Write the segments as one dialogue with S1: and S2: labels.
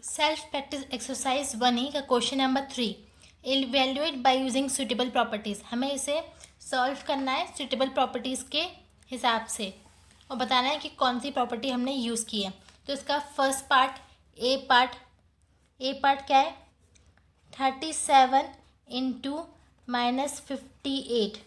S1: Self practice exercise 1E का question number 3, evaluate by using suitable properties. हमें इसे solve करना है सुटेबल प्रॉपर्टीज़ के हिसाब से और बताना है कि कौन सी प्रॉपर्टी हमने यूज़ की है। तो इसका फर्स्ट पार्ट ए पार्ट क्या है, 37 इंटू -58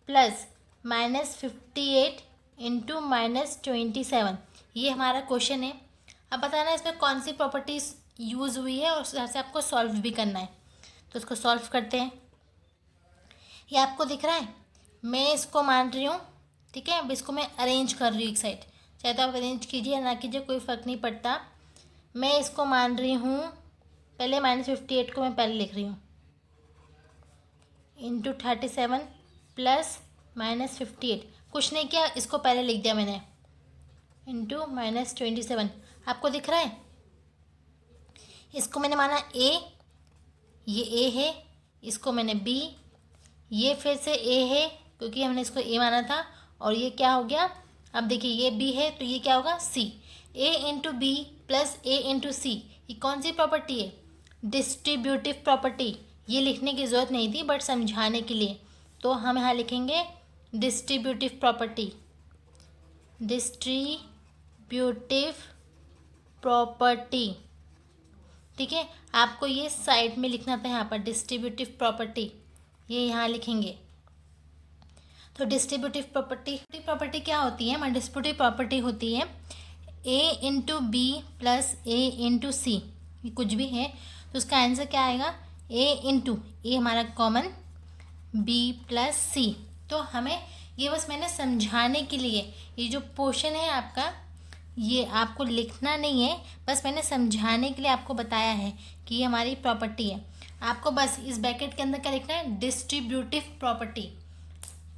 S1: प्लस -58 इंटू -27, ये हमारा क्वेश्चन है। अब बताना है इसमें कौन सी प्रॉपर्टीज़ यूज़ हुई है और उस हिसाब से आपको सॉल्व भी करना है। तो इसको सॉल्व करते हैं। ये आपको दिख रहा है, मैं इसको मान रही हूँ, ठीक है। अब इसको मैं अरेंज कर रही हूँ एक साइड, चाहे तो आप अरेंज कीजिए ना कीजिए, कोई फ़र्क नहीं पड़ता। मैं इसको मान रही हूँ, पहले -58 को मैं पहले लिख रही हूँ इंटू 37 प्लस -58, कुछ नहीं किया, इसको पहले लिख दिया मैंने इंटू -27। आपको दिख रहा है, इसको मैंने माना ए, ये ए है, इसको मैंने बी, ये फिर से ए है क्योंकि हमने इसको ए माना था, और ये क्या हो गया, अब देखिए ये बी है तो ये क्या होगा सी। ए इंटू बी प्लस ए इंटू सी, ये कौन सी प्रॉपर्टी है, डिस्ट्रीब्यूटिव प्रॉपर्टी। ये लिखने की ज़रूरत नहीं थी बट समझाने के लिए, तो हम यहाँ लिखेंगे डिस्ट्रीब्यूटिव प्रॉपर्टी, डिस्ट्रीब्यूटिव प्रॉपर्टी, ठीक है। आपको ये साइड में लिखना था, यहाँ पर डिस्ट्रीब्यूटिव प्रॉपर्टी, ये यहाँ लिखेंगे। तो डिस्ट्रीब्यूटिव प्रॉपर्टी क्या होती है, डिस्ट्रीब्यूटिव प्रॉपर्टी होती है ए इंटू बी प्लस ए इंटू सी, ये कुछ भी है तो उसका आंसर क्या आएगा, ए इंटू ए हमारा कॉमन, बी प्लस सी। तो हमें ये बस मैंने समझाने के लिए, ये जो पोर्शन है आपका ये आपको लिखना नहीं है, बस मैंने समझाने के लिए आपको बताया है कि ये हमारी प्रॉपर्टी है। आपको बस इस ब्रैकेट के अंदर क्या लिखना है, डिस्ट्रीब्यूटिव प्रॉपर्टी,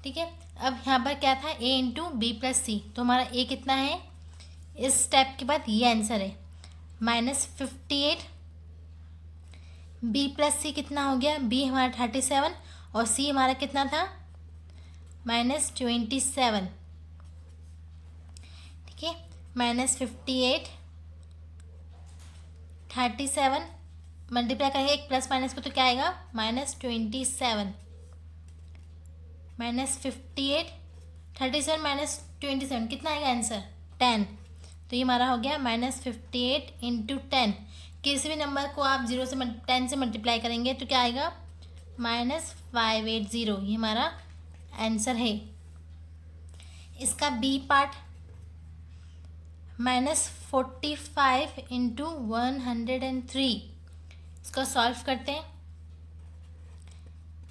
S1: ठीक है। अब यहाँ पर क्या था, ए इंटू बी प्लस सी, तो हमारा ए कितना है, इस स्टेप के बाद ये आंसर है -58, बी प्लस सी कितना हो गया, बी हमारा 37 और सी हमारा कितना था -27, ठीक है। -58 37 मल्टीप्लाई करेंगे एक प्लस माइनस को तो क्या आएगा, -27, -58 37 -27 कितना आएगा आंसर 10। तो ये हमारा हो गया -58 इंटू 10। किसी भी नंबर को आप 0 से 10 से मल्टीप्लाई करेंगे तो क्या आएगा, -580, ये हमारा आंसर है। इसका बी पार्ट -45 इंटू 103, इसको सॉल्व करते हैं।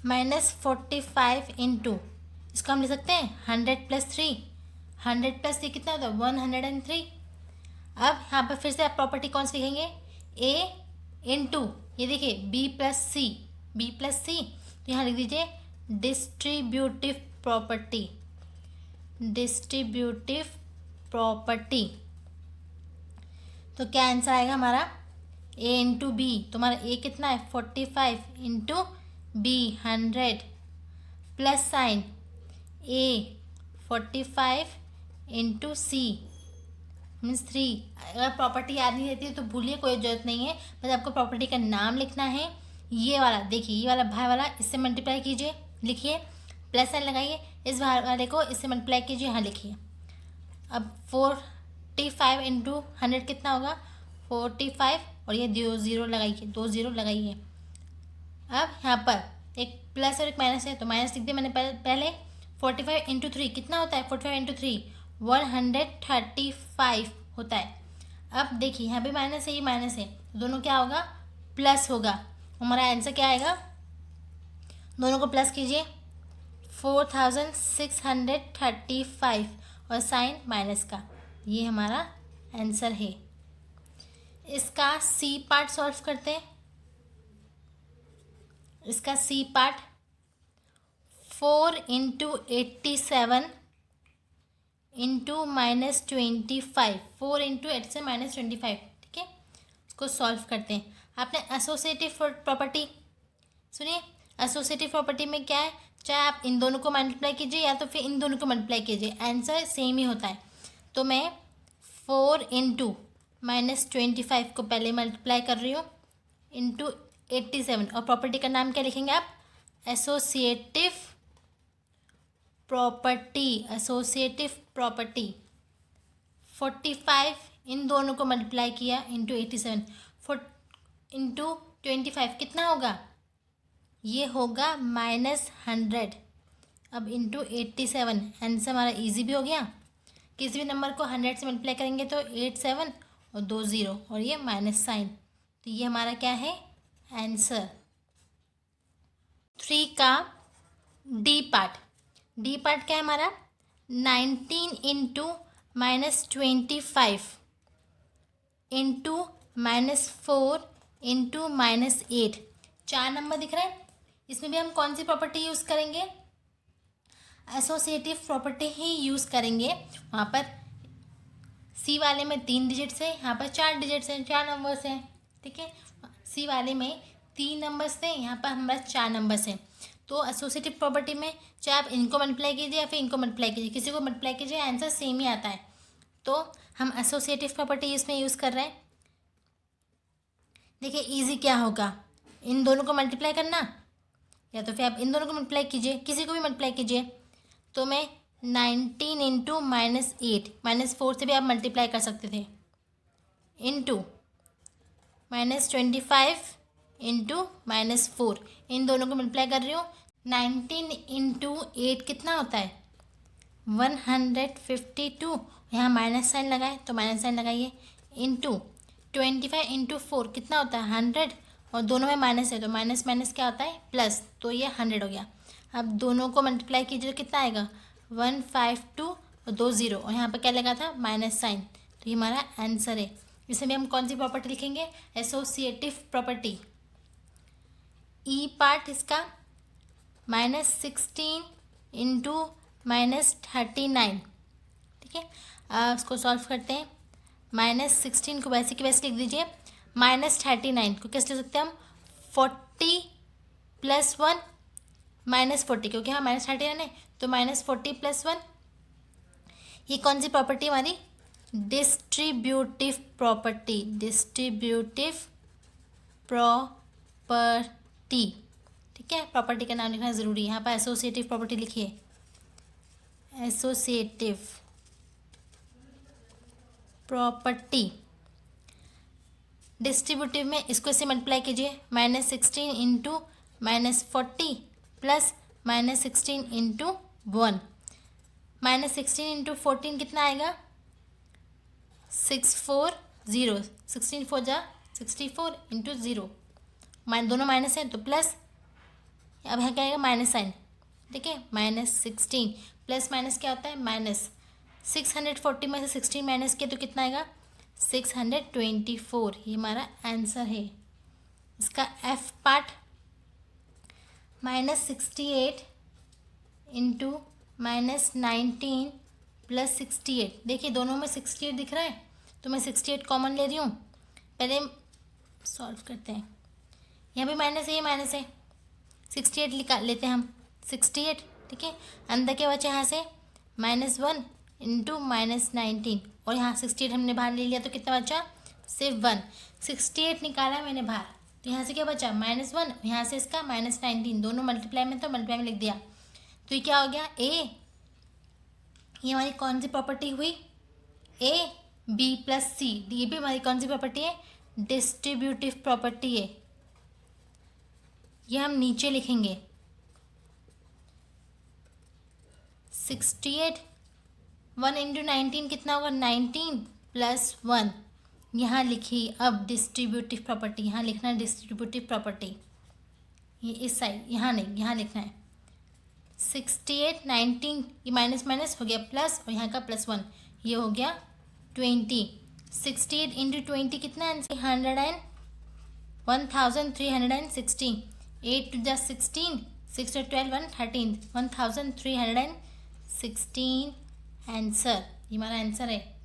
S1: -45 इंटू, इसको हम लिख सकते हैं 100 प्लस 3, 100 प्लस 3 कितना होता है 103। अब यहाँ पर फिर से आप प्रॉपर्टी कौन सी लिखेंगे, ए इंटू ये देखिए बी प्लस सी, तो यहाँ लिख दीजिए डिस्ट्रीब्यूटिव प्रॉपर्टी, डिस्ट्रीब्यूटिव प्रॉपर्टी। तो क्या आंसर आएगा हमारा, ए इंटू बी, तो हमारा ए कितना है 45 इंटू बी 100 प्लस साइन ए 45 इंटू सी मीन्स 3। अगर प्रॉपर्टी याद नहीं रहती है तो भूलिए, कोई ज़रूरत नहीं है, बस आपको प्रॉपर्टी का नाम लिखना है। ये वाला देखिए, ये वाला भाई वाला इससे मल्टीप्लाई कीजिए, लिखिए प्लस साइन लगाइए, इस भाई वाले को इससे मल्टीप्लाई कीजिए, यहाँ लिखिए। अब 45 इंटू 100 कितना होगा 45, और ये 0 लगाइए, 2 0 लगाइए। अब यहाँ पर एक प्लस और एक माइनस है तो माइनस लिख दिया मैंने पहले। 45 इंटू 3 कितना होता है, 45 इंटू 3 135 होता है। अब देखिए यहाँ भी माइनस है, ये माइनस है, तो दोनों क्या होगा, प्लस होगा। हमारा आंसर क्या आएगा, दोनों को प्लस कीजिए 4635 और साइन माइनस का, ये हमारा आंसर है। इसका सी पार्ट सॉल्व करते हैं। इसका C part 4 into 87 into -25, 4 into 87 -25, ठीक है। इसको सॉल्व करते हैं। आपने एसोसिएटिव प्रॉपर्टी सुनिए, एसोसिएटिव प्रॉपर्टी में क्या है, चाहे आप इन दोनों को मल्टीप्लाई कीजिए या तो फिर इन दोनों को मल्टीप्लाई कीजिए, आंसर सेम ही होता है। तो मैं 4 इंटू -25 को पहले मल्टीप्लाई कर रही हूँ इंटू 87। और प्रॉपर्टी का नाम क्या लिखेंगे आप? Associative property. Associative property. 45 इन दोनों को मल्टीप्लाई किया इंटू 87 इंटू 25 कितना होगा? ये होगा -100। अब इंटू 87, आंसर हमारा इजी भी हो गया। किसी भी नंबर को 100 से मल्टीप्लाई करेंगे तो 87 और 2 0 और ये माइनस साइन, तो ये हमारा क्या है? आंसर। 3 का डी पार्ट। डी पार्ट क्या है हमारा? 19 इंटू -25 इंटू -4 इंटू -8। 4 नंबर दिख रहा है। इसमें भी हम कौन सी प्रॉपर्टी यूज़ करेंगे? एसोसिएटिव प्रॉपर्टी ही यूज़ करेंगे। वहाँ पर सी वाले में 3 डिजिट्स है, यहाँ पर 4 डिजिट्स हैं, 4 नंबर्स हैं। ठीक है, सी वाले में 3 नंबर्स थे, यहाँ पर हमारा 4 नंबर्स हैं। तो एसोसिएटिव प्रॉपर्टी में चाहे आप इनको मल्टीप्लाई कीजिए या फिर इनको मल्टीप्लाई कीजिए, किसी को मल्टीप्लाई कीजिए, आंसर सेम ही आता है। तो हम एसोसिएटिव प्रॉपर्टी इसमें यूज़ कर रहे हैं। देखिए ईजी क्या होगा, इन दोनों को मल्टीप्लाई करना, या तो फिर आप इन दोनों को मल्टीप्लाई कीजिए, किसी को भी मल्टीप्लाई कीजिए। तो मैं 19 इंटू -8, -4 से भी आप मल्टीप्लाई कर सकते थे, इंटू -25 इंटू -4, इन दोनों को मल्टीप्लाई कर रही हूँ। 19 इंटू 8 कितना होता है? 152। यहाँ माइनस साइन लगाए तो माइनस साइन लगाइए, इंटू 25 इंटू 4 कितना होता है? 100, और दोनों में माइनस है तो माइनस माइनस क्या होता है? प्लस, तो ये 100 हो गया। अब दोनों को मल्टीप्लाई कीजिए तो कितना आएगा? 152 और 2 0, और यहाँ पर क्या लगा था? माइनस साइन, तो ये हमारा आंसर है। इसमें भी हम कौन सी प्रॉपर्टी लिखेंगे? Associative property. ई पार्ट इसका -16 इंटू -39। ठीक है, इसको सॉल्व करते हैं। -16 को वैसे की वैसे लिख दीजिए, -39 को कैसे लिख सकते हैं हम? 40 + 1 -40, क्योंकि हाँ -39 है तो -40 + 1। ये कौन सी प्रॉपर्टी हमारी? Distributive property. Distributive property. ठीक है, प्रॉपर्टी का नाम लिखना ज़रूरी है। यहाँ पर एसोसिएटिव प्रॉपर्टी लिखिए, एसोसिएटिव प्रॉपर्टी। डिस्ट्रीब्यूटिव में इसको इसे मल्टीप्लाई कीजिए, -16 इंटू -40 प्लस -16 इंटू 1। -16 इंटू 14 कितना आएगा? 640। 16 4 जा 64 इंटू 0, दोनों माइनस है तो प्लस, अब यहाँ क्या आएगा? Minus sign. ठीक है, -16 प्लस माइनस क्या होता है? माइनस। 640 में से 16 माइनस किया तो कितना आएगा? 624। ये हमारा आंसर है। इसका एफ पार्ट -68 इंटू -19 प्लस 68। देखिए दोनों में 68 दिख रहा है तो मैं 68 कॉमन ले रही हूँ। पहले सॉल्व करते हैं, यहाँ भी माइनस है, ये माइनस है, 68 निकाल लेते हैं हम, 68। ठीक है, अंदर क्या बचा यहाँ से? -1 इंटू -19, और यहाँ 68 हमने बाहर ले लिया तो कितना बचा? सिर्फ 1। 68 निकाला मैंने बाहर, तो यहाँ से क्या बचा? -1, यहाँ से इसका -19, दोनों मल्टीप्लाई में तो मल्टीप्लाई में लिख दिया। तो ये क्या हो गया? ए। ये हमारी कौन सी प्रॉपर्टी हुई? ए बी प्लस सी। ये भी हमारी कौन सी प्रॉपर्टी है? डिस्ट्रीब्यूटिव प्रॉपर्टी है। ये हम नीचे लिखेंगे, 68 1 इंटू 19 कितना होगा? 19 प्लस 1। यहाँ लिखिए अब डिस्ट्रीब्यूटिव प्रॉपर्टी, यहाँ लिखना है डिस्ट्रीब्यूटिव प्रॉपर्टी। ये इस साइड, यहाँ नहीं, यहाँ लिखना है 68 19, ये माइनस माइनस हो गया प्लस, और यहाँ का +1, ये हो गया 20। 68 इंटू 20 कितना आंसर? 1316। 8 to 16, 6 to 12 113, 1316 answer. ये हमारा आंसर है।